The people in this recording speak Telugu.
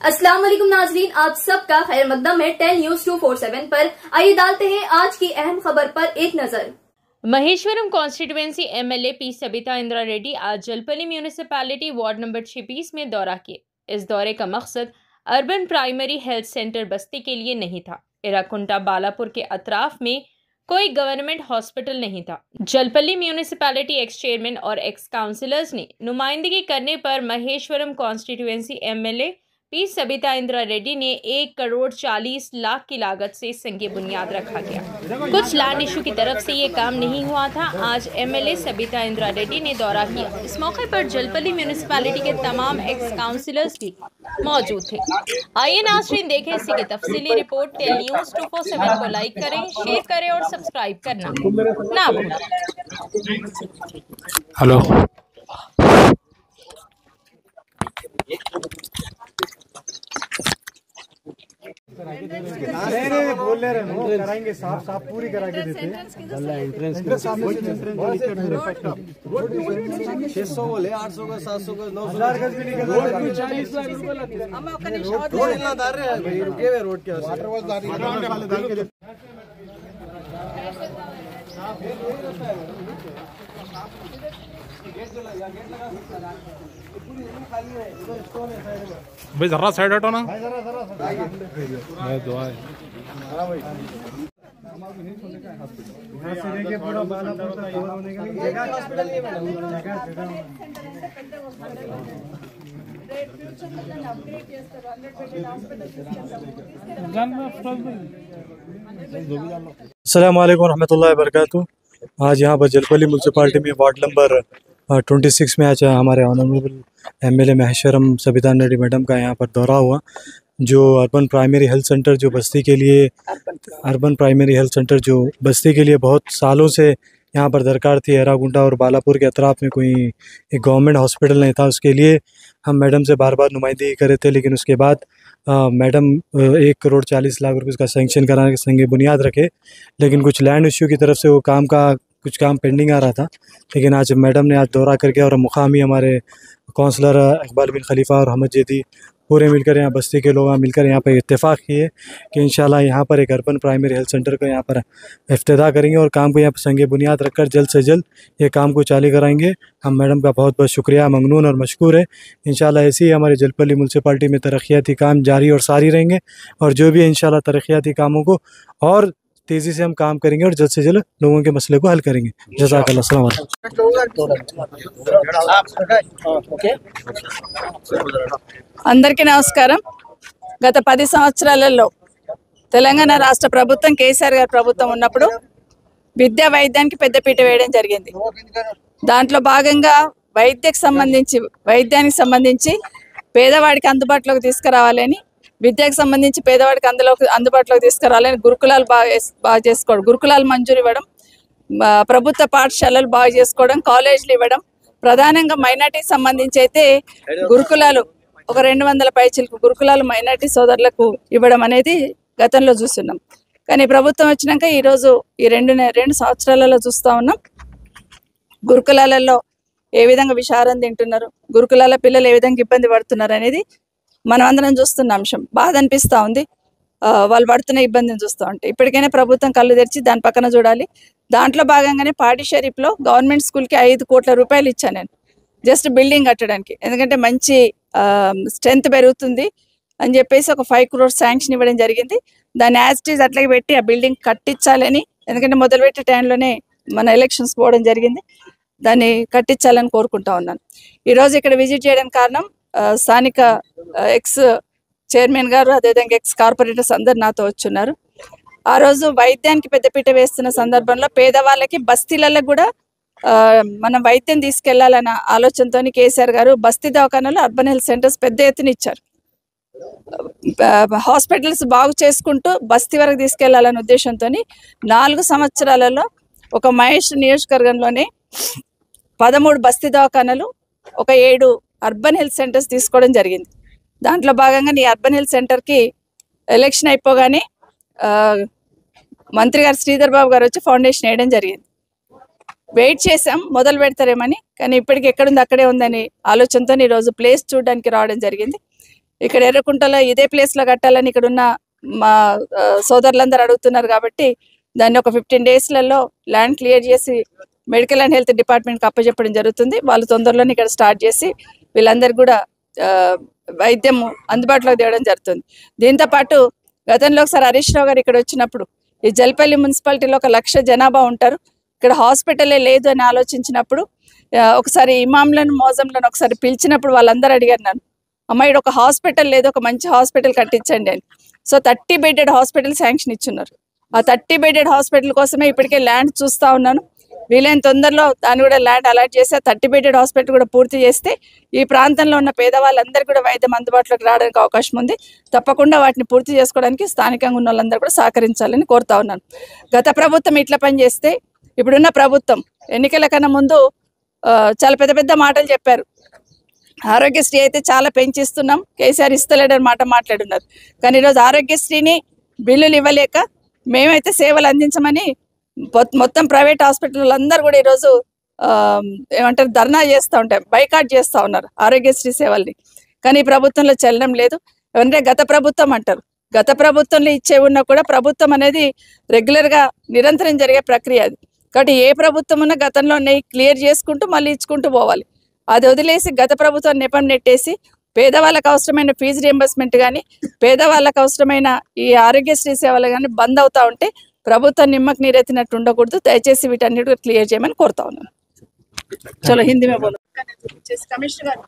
अस्सलाम वालेकुम नाजरीन, आप सबका खैर मकदम है 10 न्यूज 247 पर। आइए डालते हैं आज की अहम खबर पर एक नजर। Maheshwaram constituency MLA P Sabita Indira Reddy आज जलपल्ली म्यूनिसिपैलिटी वार्ड नंबर 26 में दौरा किए। इस दौरे का मकसद अर्बन प्राइमरी हेल्थ सेंटर बस्ती के लिए नहीं था। इराकुंटा बालापुर के अतराफ में कोई गवर्नमेंट हॉस्पिटल नहीं था। जलपल्ली म्यूनिसिपैलिटी एक्स चेयरमैन और एक्स काउंसिलर्स ने नुमाइंदगी करने पर Maheshwaram constituency MLA P Sabita Indira Reddy ने 1,40,00,000 की लागत से संगे बुनियाद रखा गया। कुछ लैंड इशू की तरफ से ये काम नहीं हुआ था। आज एमएलए सबिता इंदिरा रेड्डी ने दौरा किया। इस मौके पर जलपल्ली म्यूनिसिपैलिटी के तमाम एक्स काउंसिलर्स भी मौजूद थे। आइए नाज़रीन देखें इसी की तफसीली रिपोर्ट। 10 न्यूज 247 को लाइक करें, शेयर करें और सब्सक्राइब करना ना भूलें। हेलो, नहीं बोल ले रहे हो, कराएंगे साफ पूरी करा के देते हैं। 600 बोले, 800 का, 700 का, 900 गज भी निकल रहा है। 40 लाख रुपए लगते हैं। रोड इतना दार रहे भाई, रुके हुए रोड के वाटर वॉल डाल के भाई जरा साइड हटो ना। दुआ है। पूरा बालापुर तक कवर होने के लिए जगह हॉस्पिटल नहीं बना। अस्सलाम वालेकुम रहमतुल्लाहि व बरकातहू। आज यहाँ पर जलपल्ली म्यूनसिपालिटी में वार्ड नंबर 26 में आज हमारे honourable MLA Maheshwaram Sabita Reddy madam का यहाँ पर दौरा हुआ। जो अर्बन प्राइमरी हेल्थ सेंटर जो बस्ती के लिए बहुत सालों से यहाँ पर दरकार थी। एरागुंडा और बालापुर के अतराफ में कोई एक गवर्नमेंट हॉस्पिटल नहीं था। उसके लिए हम मैडम से बार बार नुमाइंदगी करे थे, लेकिन उसके बाद मैडम 1,40,00,000 रुपये का सेंक्शन कराने के संगे बुनियाद रखे, लेकिन कुछ लैंड इश्यू की तरफ से वो कुछ काम पेंडिंग आ रहा था। लेकिन आज मैडम ने आज दौरा करके और मुकामी हमारे काउंसलर इकबाल बिन खलीफा और अहमद जेदी पूरे मिलकर यहाँ बस्ती के लोग मिलकर यहाँ पर इत्तेफाक किए कि इंशाल्लाह यहाँ पर एक अर्बन प्राइमरी हेल्थ सेंटर को यहाँ पर इफ्तिताह करेंगे और काम को यहाँ पर संगे बुनियाद रखकर जल्द से जल्द ये काम को चालू कराएंगे। हम मैडम का बहुत बहुत शुक्रिया, ममनून और मशकूर है। इंशाल्लाह ऐसे ही हमारे जलपल्ली म्यूनसिपालिटी में तरक्याती काम जारी और सारी रहेंगे और जो भी इंशाल्लाह तरक्याती कामों को और तेज़ी से हम काम करेंगे और जल्द से जल्द लोगों के मसले को हल करेंगे। जज़ाकल्लाह। अस्सलाम అందరికీ నమస్కారం। గత 10 సంవత్సరాలలో తెలంగాణ రాష్ట్ర ప్రభుత్వం కేసీఆర్ గారి ప్రభుత్వం ఉన్నప్పుడు విద్యా వైద్యానికి పెద్దపీట వేయడం జరిగింది। దాంట్లో భాగంగా వైద్యానికి సంబంధించి పేదవాడికి అందుబాటులోకి తీసుకురావాలని, విద్యకు సంబంధించి పేదవాడికి అందుబాటులోకి తీసుకురావాలని గురుకులాలు బాగా చేసుకోవడం, గురుకులాలు మంజూరు ఇవ్వడం, ప్రభుత్వ పాఠశాలలు బాగా చేసుకోవడం, కాలేజీలు ఇవ్వడం, ప్రధానంగా మైనార్టీకి సంబంధించి అయితే గురుకులాలు ఒక 200 పైచిలకు గురుకులాలు మైనార్టీ సోదరులకు ఇవ్వడం అనేది గతంలో చూస్తున్నాం। కానీ ప్రభుత్వం వచ్చినాక ఈరోజు ఈ 2 సంవత్సరాలలో చూస్తూ ఉన్నాం గురుకులాలలో ఏ విధంగా విషారం తింటున్నారు, గురుకులాల పిల్లలు ఏ విధంగా ఇబ్బంది పడుతున్నారు అనేది మనం అందరం చూస్తున్న అంశం। బాధ అనిపిస్తూ ఉంది వాళ్ళు పడుతున్న ఇబ్బందిని చూస్తూ ఉంటే। ఇప్పటికైనా ప్రభుత్వం కళ్ళు తెరిచి దాని పక్కన చూడాలి। దాంట్లో భాగంగానే పాటి షరీఫ్లో గవర్నమెంట్ స్కూల్కి 5 కోట్ల రూపాయలు ఇచ్చాను నేను, జస్ట్ బిల్డింగ్ కట్టడానికి। ఎందుకంటే మంచి స్ట్రెంత్ పెరుగుతుంది అని చెప్పేసి ఒక 5 crores శాంక్షన్ ఇవ్వడం జరిగింది। దాన్ని యాజ్ ఇట్ ఈజ్ అట్లాగే పెట్టి ఆ బిల్డింగ్ కట్టించాలని, ఎందుకంటే మొదలుపెట్టే టైంలోనే మన ఎలక్షన్స్ పోవడం జరిగింది, దాన్ని కట్టించాలని కోరుకుంటా ఉన్నాను। ఈరోజు ఇక్కడ విజిట్ చేయడానికి కారణం స్థానిక ఎక్స్ చైర్మన్ గారు, అదేవిధంగా ఎక్స్ కార్పొరేటర్స్ అందరు నాతో వచ్చున్నారు। ఆ రోజు వైద్యానికి పెద్దపీట వేస్తున్న సందర్భంలో పేదవాళ్ళకి బస్తీలలో కూడా మనం వైద్యం తీసుకెళ్లాలన్న ఆలోచనతో కేసీఆర్ గారు బస్తీ దవాఖానాలు, అర్బన్ హెల్త్ సెంటర్స్ పెద్ద ఎత్తున ఇచ్చారు। హాస్పిటల్స్ బాగు చేసుకుంటూ బస్తీ వరకు తీసుకెళ్లాలన్న ఉద్దేశంతో 4 సంవత్సరాలలో ఒక మహేష్ నియోజకవర్గంలోనే 13 బస్తీ దవాఖానాలు, ఒక 7 అర్బన్ హెల్త్ సెంటర్స్ తీసుకోవడం జరిగింది। దాంట్లో భాగంగా ఈ అర్బన్ హెల్త్ సెంటర్కి ఎలక్షన్ అయిపోగానే మంత్రి గారు శ్రీధర్ బాబు గారు వచ్చి ఫౌండేషన్ వేయడం జరిగింది। వెయిట్ చేసాం మొదలు పెడతారేమని, కానీ ఇప్పటికి ఎక్కడుంది అక్కడే ఉందని ఆలోచనతో ఈరోజు ప్లేస్ చూడడానికి రావడం జరిగింది। ఇక్కడ ఎర్రకుంటలో ఇదే ప్లేస్లో కట్టాలని ఇక్కడ ఉన్న మా సోదరులందరూ అడుగుతున్నారు కాబట్టి దాన్ని ఒక 15 డేస్లలో ల్యాండ్ క్లియర్ చేసి మెడికల్ అండ్ హెల్త్ డిపార్ట్మెంట్కి అప్పచెప్పడం జరుగుతుంది. వాళ్ళు తొందరలోనే ఇక్కడ స్టార్ట్ చేసి వీళ్ళందరికీ కూడా వైద్యం అందుబాటులోకి తేవడం జరుగుతుంది. దీంతోపాటు గతంలో ఒకసారి హరీష్ రావు గారు ఇక్కడ వచ్చినప్పుడు ఈ జల్పల్లి మున్సిపాలిటీలో 1,00,000 జనాభా ఉంటారు, ఇక్కడ హాస్పిటలే లేదు అని ఆలోచించినప్పుడు ఒకసారి ఇమాంలను మోజంలను ఒకసారి పిలిచినప్పుడు వాళ్ళందరూ అడిగారు నన్ను, అమ్మ ఇక్కడ ఒక హాస్పిటల్ లేదు, ఒక మంచి హాస్పిటల్ కట్టించండి అని. సో 30 బెడెడ్ హాస్పిటల్ శాంక్షన్ ఇచ్చున్నారు. ఆ 30 బెడెడ్ హాస్పిటల్ కోసమే ఇప్పటికే ల్యాండ్ చూస్తూ ఉన్నాను. వీలైన తొందరలో దాన్ని కూడా ల్యాండ్ అలాట్ చేసి 30 బెడెడ్ హాస్పిటల్ కూడా పూర్తి చేస్తే ఈ ప్రాంతంలో ఉన్న పేదవాళ్ళందరూ కూడా వైద్యం అందుబాటులోకి రావడానికి అవకాశం ఉంది. తప్పకుండా వాటిని పూర్తి చేసుకోవడానికి స్థానికంగా ఉన్న వాళ్ళందరూ కూడా సహకరించాలని కోరుతా ఉన్నాను. గత ప్రభుత్వం ఇట్లా పనిచేస్తే ఇప్పుడున్న ప్రభుత్వం ఎన్నికల కన్నా ముందు చాలా పెద్ద పెద్ద మాటలు చెప్పారు. ఆరోగ్యశ్రీ అయితే చాలా పెంచిస్తున్నాం, కేసీఆర్ ఇస్తలేడని మాట మాట్లాడున్నారు. కానీ ఈరోజు ఆరోగ్యశ్రీని బిల్లులు ఇవ్వలేక మేమైతే సేవలు అందించమని మొత్తం ప్రైవేట్ హాస్పిటల్ అందరూ కూడా ఈరోజు ఏమంటారు ధర్నా చేస్తూ ఉంటారు, బైకాట్ చేస్తూ ఉన్నారు ఆరోగ్యశ్రీ సేవల్ని. కానీ ఈ ప్రభుత్వంలో చలనం లేదు. ఎవరంటే గత ప్రభుత్వం అంటారు, గత ప్రభుత్వంలో ఇచ్చే ఉన్నా కూడా ప్రభుత్వం అనేది రెగ్యులర్గా నిరంతరం జరిగే ప్రక్రియ అది. కాబట్టి ఏ ప్రభుత్వం ఉన్నా గతంలో క్లియర్ చేసుకుంటూ మళ్ళీ ఇచ్చుకుంటూ పోవాలి. అది వదిలేసి గత ప్రభుత్వం నెపం నెట్టేసి పేదవాళ్ళకు అవసరమైన ఫీజు రియంబర్స్మెంట్ కానీ పేదవాళ్ళకు అవసరమైన ఈ ఆరోగ్యశ్రీ సేవలు కానీ బంద్ అవుతా ఉంటే ప్రభుత్వం నిమ్మకు నీరెత్తినట్టు ఉండకూడదు. దయచేసి వీటన్నిటి క్లియర్ చేయమని కోరుతా ఉన్నాను. చలో హిందీ మే బోలో. కమిషనర్